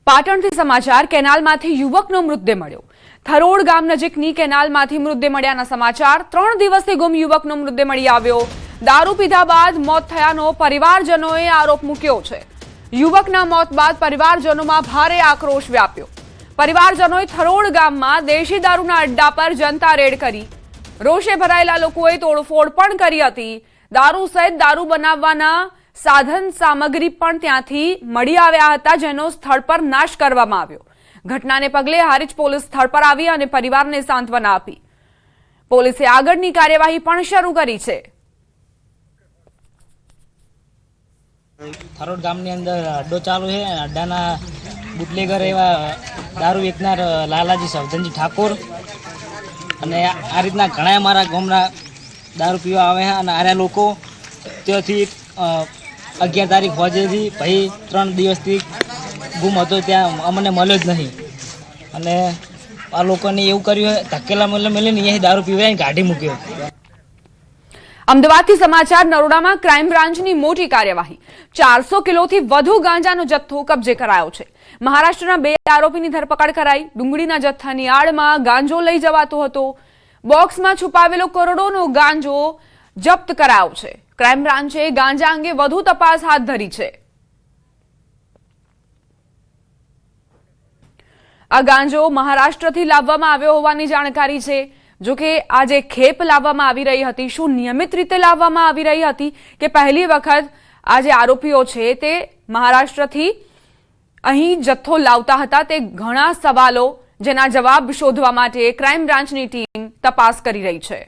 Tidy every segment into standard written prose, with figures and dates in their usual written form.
પાટણથી સમાચાર કેનાલમાંથી યુવકનો મૃતદેહ મળ્યો। થરોડ ગામ નજીકની કેનાલમાંથી મૃતદેહ મળ્યાના સમાચાર। 3 દિવસથી ગુમ યુવકનો મૃતદેહ મળી આવ્યો। દારૂ પીધા બાદ મોત થયાનો પરિવારજનોએ આરોપ મૂક્યો છે। યુવકના મોત બાદ પરિવારજનોમાં ભારે આક્રોશ વ્યાપ્યો। પરિવારજનોએ થરોડ ગામમાં દેશી દારૂના અડ્ડા પર જનતા રેડ કરી। રોષે ભરાયેલા લોકોએ તોડફોડ પણ કરી હતી। દારૂ સહિત દારૂ બનાવવાના સાધન સામગ્રી પણ ત્યાંથી મળી આવ્યા હતા, જેનો સ્થળ પર નાશ કરવામાં આવ્યો। ઘટનાને પગલે હારીજ પોલીસ સ્થળ પર આવી અને પરિવારને સાંત્વના આપી। પોલીસે આગળની કાર્યવાહી પણ શરૂ કરી છે। થરોડ ગામની અંદર અડ્ડો ચાલુ છે। અડ્ડાના બુટલેગર એવા દારૂ વેચનાર લાલાજી સવધનજી ઠાકોર અને આ રીતના ઘણા અમારા ગામના દારૂ પીવા આવે છે। અને આર્યા લોકો ત્યાંથી 11 તારીખ હોજેથી ભાઈ 3 દિવસથી ગુમ હતો, ત્યાં અમને મળ્યો જ નહીં। અને આ લોકોને એવું કર્યું ધકેલા મળીને અહીંયાથી દારૂ પીવાય કાઢી મૂક્યો। અમદાવાદથી સમાચાર। નરોડામાં ક્રાઇમ બ્રાન્ચની મોટી કાર્યવાહી। 400 કિલોથી વધુ ગાંજાનો જથ્થો કબજે કરાયો છે। મહારાષ્ટ્રના 2 આરોપીની ધરપકડ કરાઈ। ડુંગળીના જથ્થાની આડમાં ગાંજો લઈ જવાતો હતો। બોક્સમાં છુપાવેલો કરોડોનો ગાંજો જપ્ત કરાયો છે। ક્રાઇમ બ્રાન્ચે ગાંજા અંગે વધુ તપાસ હાથ ધરી છે। આ ગાંજો મહારાષ્ટ્રથી લાવવામાં આવ્યો હોવાની જાણકારી છે। જો કે આજે ખેપ લાવવામાં આવી રહી હતી, શું નિયમિત રીતે લાવવામાં આવી રહી હતી કે પહેલી વખત આ જે આરોપીઓ છે તે મહારાષ્ટ્રથી અહીં જથ્થો લાવતા હતા, તે ઘણા સવાલો જેના જવાબ શોધવા માટે ક્રાઇમ બ્રાન્ચની ટીમ તપાસ કરી રહી છે।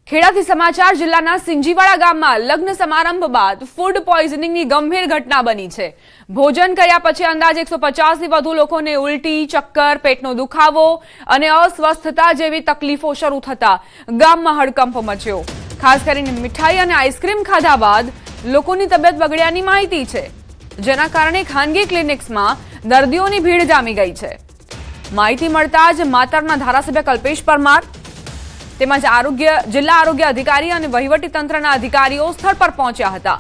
ખેડાથી સમાચાર। જિલ્લાના સિંજીવાડા ગામમાં લગ્ન સમારંભ બાદ ફૂડ પોઈઝનિંગની ગંભીર ઘટના બની છે। ભોજન કર્યા પછી અંદાજે 150થી વધુ લોકોને ઉલટી, ચક્કર, પેટનો દુખાવો અને અસ્વસ્થતા જેવી તકલીફો શરૂ થતા ગામમાં હડકંપ મચ્યો। ખાસ કરીને મીઠાઈ અને આઈસ્ક્રીમ ખાધા બાદ લોકોની તબિયત બગડ્યાની માહિતી છે, જેના કારણે ખાનગી ક્લિનિક્સમાં દર્દીઓની ભીડ જામી ગઈ છે। માહિતી મળતા જ માતરના ધારાસભ્ય કલ્પેશ પરમાર તેમજ જિલ્લા આરોગ્ય અધિકારી અને વહીવટી તંત્રના અધિકારીઓ સ્થળ પર પહોંચ્યા હતા।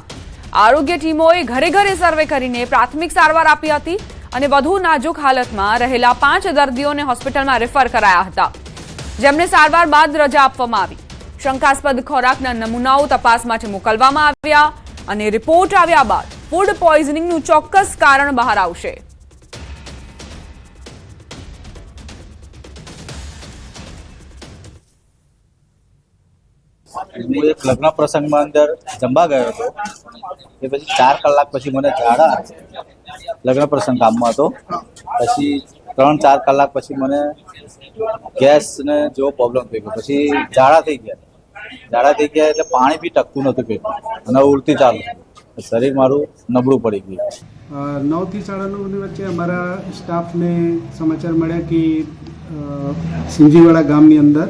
આરોગ્ય ટીમોએ ઘરે ઘરે સર્વે કરીને પ્રાથમિક સારવાર આપી હતી અને વધુ નાજુક હાલતમાં રહેલા 5 દર્દીઓને હોસ્પિટલમાં રેફર કરાયા હતા, જેમને સારવાર બાદ રજા આપવામાં આવી। શંકાસ્પદ ખોરાકના નમૂનાઓ તપાસ માટે મોકલવામાં આવ્યા અને રિપોર્ટ આવ્યા બાદ ફૂડ પોઈઝનિંગનું ચોક્કસ કારણ બહાર આવશે। હું એક લગ્ન પ્રસંગમાં અંદર જમવા ગયો હતો, એ પછી 4 કલાક પછી મને ઝાડા, લગ્ન પ્રસંગ ગામમાં હતો, પછી 3-4 કલાક પછી મને ગેસ ને જેવો પ્રોબ્લેમ થઈ ગયો, પછી ઝાડા થઈ ગયા એટલે પાણી બી ટકતું નહોતું પેટમાં અને ઉલટી ચાલુ, શરીર મારું નબળું પડી ગયું। 9 થી 9:30 વચ્ચે અમારા સ્ટાફને સમાચાર મળ્યા કે સિંજીવાડા ગામની અંદર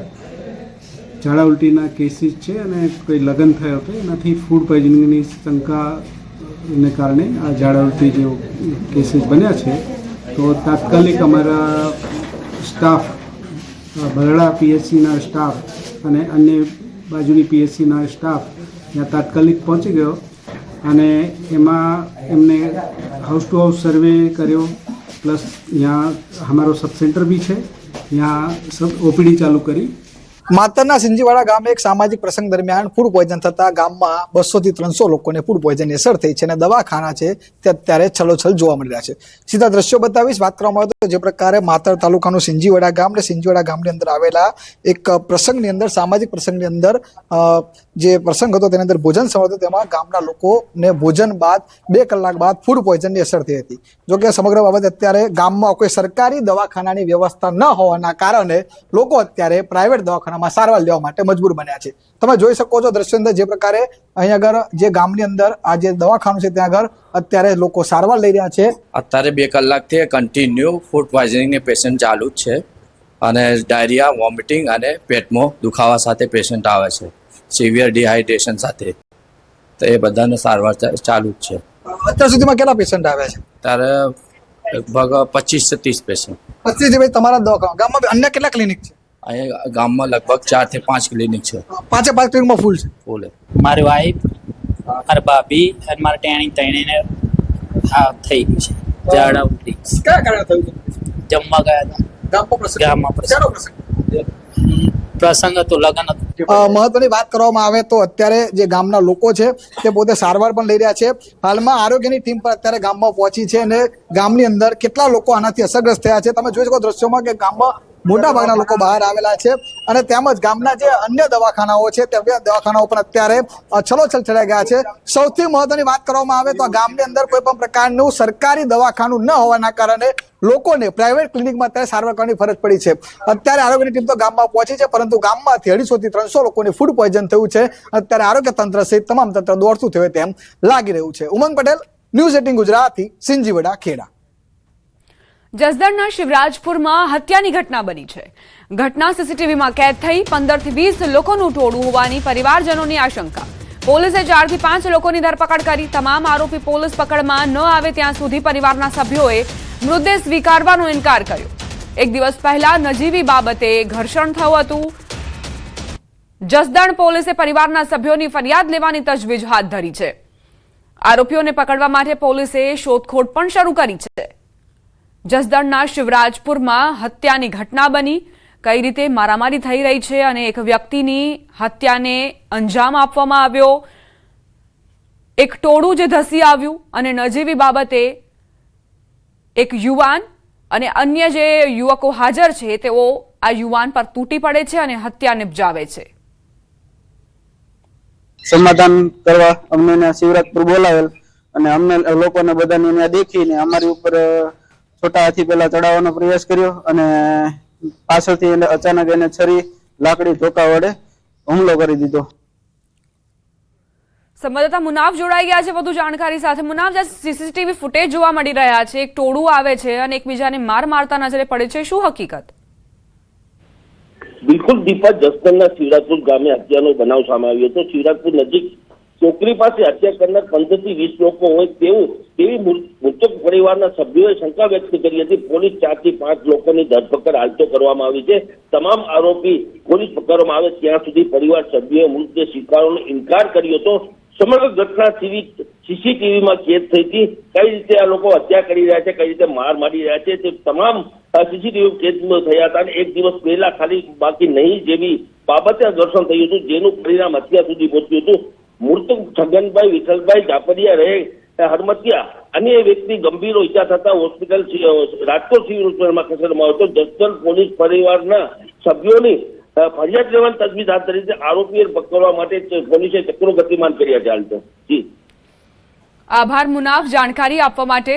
ઝાડા ઉલટીના કેસીસ છે અને કોઈ લગ્ન થયો હતો, એનાથી ફૂડ પોઈઝનિંગની શંકાને કારણે આ ઝાડા ઉલટી જેવો કેસીસ બન્યા છે। તો તાત્કાલિક અમારા સ્ટાફ, બરડા પીએચસીના સ્ટાફ અને અન્ય બાજુની પીએચસીના સ્ટાફ ત્યાં તાત્કાલિક પહોંચી ગયો અને એમાં એમને હાઉસ ટુ હાઉસ સર્વે કર્યો, પ્લસ यहाँ हमारो सब सेंटर भी है, यहाँ सब ओपीडी चालू કરી। માતરના સિંજીવાડા ગામે એક સામાજિક પ્રસંગ દરમિયાન ફૂડ પોઈઝન થતા ગામમાં 200 થી 300 લોકોને ફૂડ પોઈઝનની અસર થઈ છે અને દવાખાના છે તે અત્યારે છલોછલ જોવા મળી રહ્યા છે। સીધા દ્રશ્યો બતાવીશ। વાત કરવામાં આવે તો જે પ્રકારે માતર તાલુકાનું સિંજીવાડા ગામ ને સિંજીવાડા ગામની અંદર આવેલા એક પ્રસંગની અંદર, સામાજિક પ્રસંગની અંદર જે પ્રસંગ હતો તેની અંદર ભોજન સમય હતો, તેમાં ગામના લોકોને ભોજન બાદ 2 કલાક બાદ ફૂડ પોઈઝનની અસર થઈ હતી। જોકે સમગ્ર બાબત અત્યારે ગામમાં કોઈ સરકારી દવાખાનાની વ્યવસ્થા ન હોવાના કારણે લોકો અત્યારે પ્રાઇવેટ દવાખાના સારવાર લેવા માટે મજબૂર બન્યા છે। તમે જોઈ શકો છો દ્રશ્ય અંદર જે પ્રકારે અહીં આગળ જે ગામની અંદર આ જે દવાખાનું છે ત્યાં આગળ અત્યારે લોકો સારવાર લઈ રહ્યા છે। અત્યારે 2 કલાકથી કન્ટિન્યુ ફૂડ પોઈઝનિંગની પેશન્ટ ચાલુ જ છે અને ડાયરિયા, વોમિટિંગ અને પેટમાં દુખાવા સાથે પેશન્ટ આવે છે, સિવિયર ડિહાઇડ્રેશન સાથે, તો એ બધાને સારવાર ચાલુ જ છે। અત્યાર સુધીમાં કેટલા પેશન્ટ આવ્યા છે? ત્યારે લગભગ 25 થી 30 પેશન્ટ। 25 થી તમારા દવાખાના ગામમાં અન્ય કેટલા ક્લિનિક છે? ગામમાં લગભગ 4 થી 5 ક્લિનિક છે। 5 ક્લિનિકમાં ફૂલ છે? ફૂલ। મારી વાઈફ મારા ભાભી અને મારા ટેણી તણીને આ થઈ ગયું છે ઝાડા ઉલટી. કયા કારણે થયું હતું? જમવા ગયા હતા. ગામમાં પ્રસંગ. શાનો પ્રસંગ? પ્રસંગ હતો, લગ્ન હતું. મહત્વની વાત કરવામાં આવે તો અત્યારે જે ગામના લોકો છે તે પોતે સારવાર પણ લઈ રહ્યા છે. હાલમાં આરોગ્યની ટીમ પણ અત્યારે ગામમાં પહોંચી છે અને ગામની અંદર કેટલા લોકો આનાથી અસરગ્રસ્ત થયા છે તમે જોઈ શકો દ્રશ્યોમાં કે ગામમાં મોટા ભાગના લોકો બહાર આવેલા છે અને તેમજ ગામના જે અન્ય દવાખાનાઓ છે તે દવાખાનાઓ પણ અત્યારે છલોછલ ચડાઈ ગયા છે. સૌથી મહત્વની વાત કરવામાં આવે તો આ ગામની અંદર કોઈ પણ પ્રકારનું સરકારી દવાખાનું ન હોવાના કારણે લોકોને પ્રાઇવેટ ક્લિનિકમાં અત્યારે સારવાર કરવાની ફરજ પડી છે. અત્યારે આરોગ્યની ટીમ તો ગામમાં પહોંચી છે પરંતુ ગામમાંથી 250 થી 300 લોકોને ફૂડ પોઈઝન થયું છે. અત્યારે આરોગ્ય તંત્ર સહિત તમામ તંત્ર દોડતું થયું તેમ લાગી રહ્યું છે. ઉમંગ પટેલ, ન્યૂઝ 18 ગુજરાતી, સિંજીવડા, ખેડા. જસદણના શિવરાજપુરમાં હત્યાની ઘટના બની છે. ઘટના સીસીટીવીમાં કેદ થઈ 15 થી 20 લોકોનું ટોળું હોવાની પરિવારજનોની આશંકા. પોલીસે 4 થી 5 લોકોની ધરપકડ કરી. તમામ આરોપી પોલીસ પકડમાં ન આવે ત્યાં સુધી પરિવારના સભ્યોએ મૃતદેહ સ્વીકારવાનો ઇનકાર કર્યો. એક દિવસ પહેલા નજીવી બાબતે ઘર્ષણ થયું હતું. જસદણ પોલીસે પરિવારના સભ્યોની ફરિયાદ લેવાની તજવીજ હાથ ધરી છે. આરોપીઓને પકડવા માટે પોલીસે શોધખોળ પણ શરૂ કરી છે. જસદણના શિવરાજપુરમાં હત્યાની ઘટના બની. કઈ રીતે મારામારી થઈ રહી છે અને એક વ્યક્તિની હત્યાને અંજામ આપવામાં આવ્યો. એક ટોળું જે ધસી આવ્યું અને નજીવી બાબતે એક યુવાન અને અન્ય જે યુવકો હાજર છે તેઓ આ યુવાન પર તૂટી પડે છે અને હત્યા નિપજાવે છે. સમાધાન કરવા અમને શિવરાજપુર બોલાવેલ અને અમને લોકોને બધાને ત્યાં દેખીને અમારી ઉપર છોટા હાથી પેલા ચડાવવાનો પ્રયાસ કર્યો અને પાછળથી અચાનક એને છરી લાકડી ધોકા વડે હુમલો કરી દીધો. સંવાદદાતા મુનાફ જોડાઈ ગયા છે વધુ જાણકારી સાથે. મુનાફ, જે સીસીટીવી ફૂટેજ જોવા મળી રહ્યા છે, એક ટોળું આવે છે અને એકબીજાને માર મારતા નજરે પડે છે, શું હકીકત? બિલકુલ દીપા, જસદણના શિવરાજપુર ગામે હત્યાનો બનાવ સામે આવ્યો હતો. શિવરાજપુર નજીક ચોકડી પાસે હત્યા કરનાર 15 થી 20 લોકો હોય તેવી મૃતક પરિવારના સભ્યોએ શંકા વ્યક્ત કરી હતી. પોલીસ 4 થી 5 લોકોની ધરપકડ હાલ તો કરવામાં આવી છે. તમામ આરોપી પોલીસ પકડવામાં આવે ત્યાં સુધી પરિવાર સભ્યોએ મૃતદેહ સ્વીકારવાનો ઇનકાર કર્યો હતો. સમગ્ર ઘટના સીસીટીવીમાં કેદ થઈ હતી. કઈ રીતે આ લોકો હત્યા કરી રહ્યા છે, કઈ રીતે માર મારી રહ્યા છે, તે તમામ સીસીટીવી કેદ થયા હતા અને એક દિવસ પહેલા ખાલી બાકી નહીં જેવી બાબતે ઘર્ષણ થયું હતું, જેનું પરિણામ હત્યા સુધી પહોંચ્યું હતું. મૃતક છગનભાઈ વિઠ્ઠલભાઈ ઝાપડિયા રહે હરમતિયા અને એ વ્યક્તિ ગંભીર ઈજા થતા હોસ્પિટલ રાજકોટ સિવિલ હોસ્પિટલમાં ખસેડવામાં આવ્યો હતો. જસદણ પોલીસ પરિવારના સભ્યોની ફરિયાદ લેવાની તજવીજ હાથ ધરી છે. આરોપીઓને પકડવા માટે પોલીસે ચક્રો ગતિમાન કર્યા છે હાલ તો. જી, આભાર મુનાફ જાણકારી આપવા માટે.